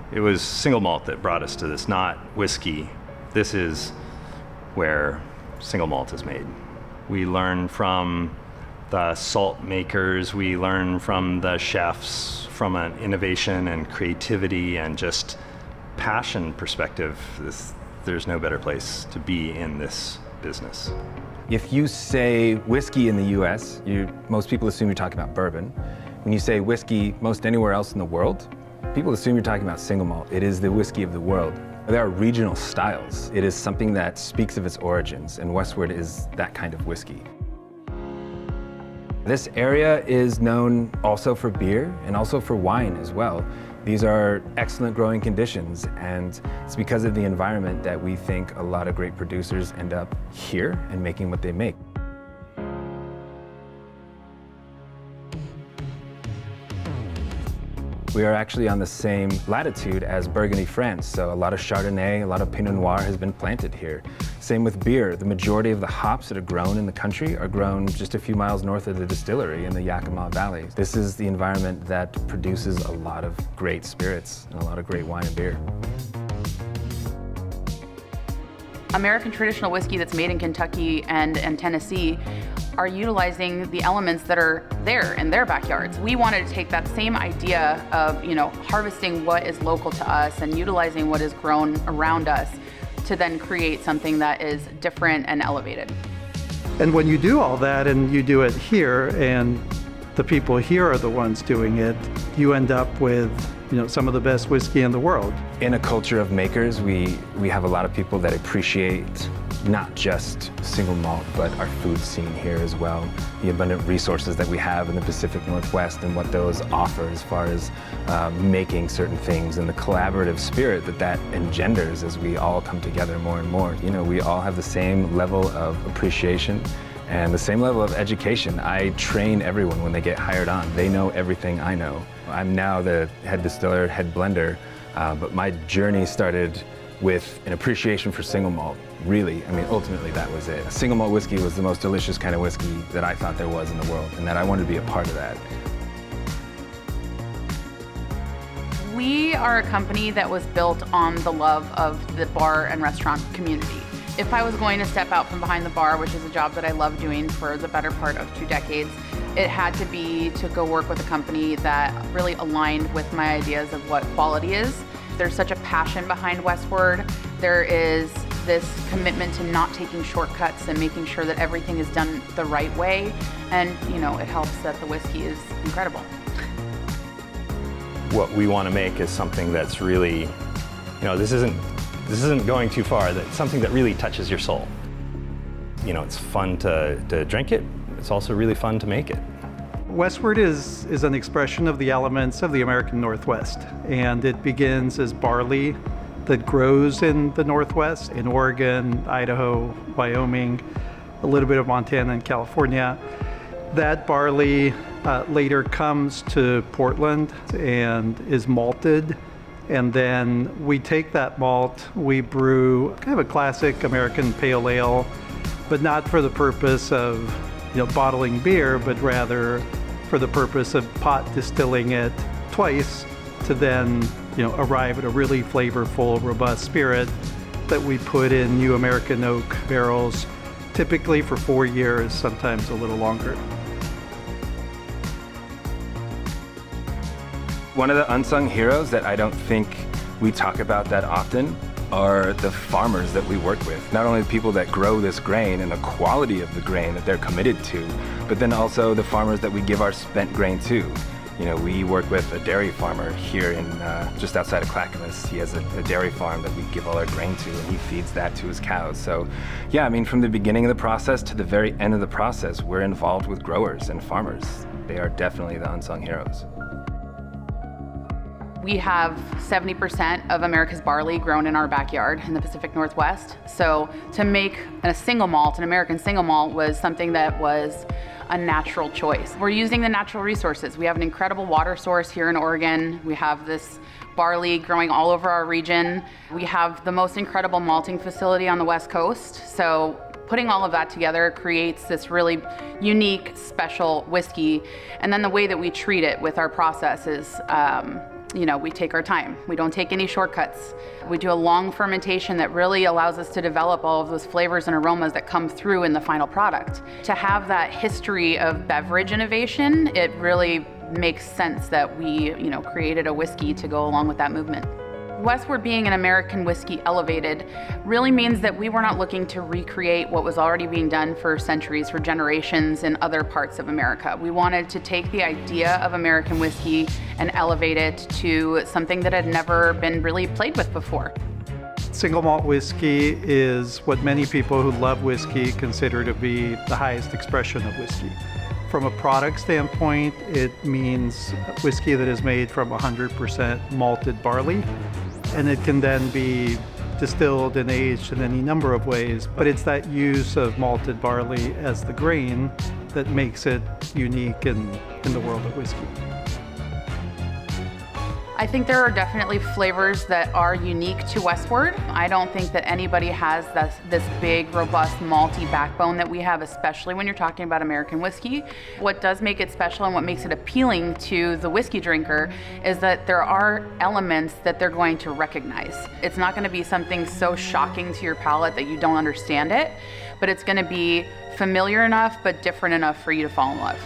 It was single malt that brought us to this, not whiskey. This is where single malt is made. We learn from the salt makers, we learn from the chefs, from an innovation and creativity and just passion perspective. There's no better place to be in this business. If you say whiskey in the US, most people assume you're talking about bourbon. When you say whiskey most anywhere else in the world, people assume you're talking about single malt. It is the whiskey of the world. There are regional styles. It is something that speaks of its origins, and Westward is that kind of whiskey. This area is known also for beer and also for wine as well. These are excellent growing conditions, and it's because of the environment that we think a lot of great producers end up here and making what they make. We are actually on the same latitude as Burgundy, France, so a lot of Chardonnay, a lot of Pinot Noir has been planted here. Same with beer. The majority of the hops that are grown in the country are grown just a few miles north of the distillery in the Yakima Valley. This is the environment that produces a lot of great spirits and a lot of great wine and beer. American traditional whiskey that's made in Kentucky and Tennessee are utilizing the elements that are there in their backyards. We wanted to take that same idea of, harvesting what is local to us and utilizing what is grown around us to then create something that is different and elevated. And when you do all that and you do it here and the people here are the ones doing it, you end up with some of the best whiskey in the world. In a culture of makers, we have a lot of people that appreciate not just single malt, but our food scene here as well. The abundant resources that we have in the Pacific Northwest and what those offer as far as making certain things and the collaborative spirit that engenders as we all come together more and more. We all have the same level of appreciation and the same level of education. I train everyone when they get hired on. They know everything I know. I'm now the head distiller, head blender, but my journey started with an appreciation for single malt. Really, ultimately that was it. A single malt whiskey was the most delicious kind of whiskey that I thought there was in the world, and that I wanted to be a part of that. We are a company that was built on the love of the bar and restaurant community. If I was going to step out from behind the bar, which is a job that I love doing for the better part of 2 decades, it had to be to go work with a company that really aligned with my ideas of what quality is. There's such a passion behind Westward. There is this commitment to not taking shortcuts and making sure that everything is done the right way. And, it helps that the whiskey is incredible. What we want to make is something that's really, this isn't going too far, that's something that really touches your soul. It's fun to drink it. It's also really fun to make it. Westward is an expression of the elements of the American Northwest, and it begins as barley that grows in the Northwest, in Oregon, Idaho, Wyoming, a little bit of Montana and California. That barley later comes to Portland and is malted, and then we take that malt, we brew kind of a classic American pale ale, but not for the purpose of bottling beer, but rather for the purpose of pot distilling it twice to then arrive at a really flavorful, robust spirit that we put in new American oak barrels, typically for 4 years, sometimes a little longer. One of the unsung heroes that I don't think we talk about that often are the farmers that we work with. Not only the people that grow this grain and the quality of the grain that they're committed to, but then also the farmers that we give our spent grain to. We work with a dairy farmer here in just outside of Clackamas. He has a dairy farm that we give all our grain to, and he feeds that to his cows. So yeah, from the beginning of the process to the very end of the process, we're involved with growers and farmers. They are definitely the unsung heroes. We have 70% of America's barley grown in our backyard in the Pacific Northwest. So to make an American single malt was something that was a natural choice. We're using the natural resources. We have an incredible water source here in Oregon. We have this barley growing all over our region. We have the most incredible malting facility on the West Coast. So putting all of that together creates this really unique, special whiskey. And then the way that we treat it with our process is We take our time. We don't take any shortcuts. We do a long fermentation that really allows us to develop all of those flavors and aromas that come through in the final product. To have that history of beverage innovation, it really makes sense that we, created a whiskey to go along with that movement. Westward being an American whiskey elevated really means that we were not looking to recreate what was already being done for centuries, for generations in other parts of America. We wanted to take the idea of American whiskey and elevate it to something that had never been really played with before. Single malt whiskey is what many people who love whiskey consider to be the highest expression of whiskey. From a product standpoint, it means whiskey that is made from 100% malted barley, and it can then be distilled and aged in any number of ways, but it's that use of malted barley as the grain that makes it unique in the world of whiskey. I think there are definitely flavors that are unique to Westward. I don't think that anybody has this big, robust, malty backbone that we have, especially when you're talking about American whiskey. What does make it special and what makes it appealing to the whiskey drinker is that there are elements that they're going to recognize. It's not going to be something so shocking to your palate that you don't understand it, but it's going to be familiar enough but different enough for you to fall in love.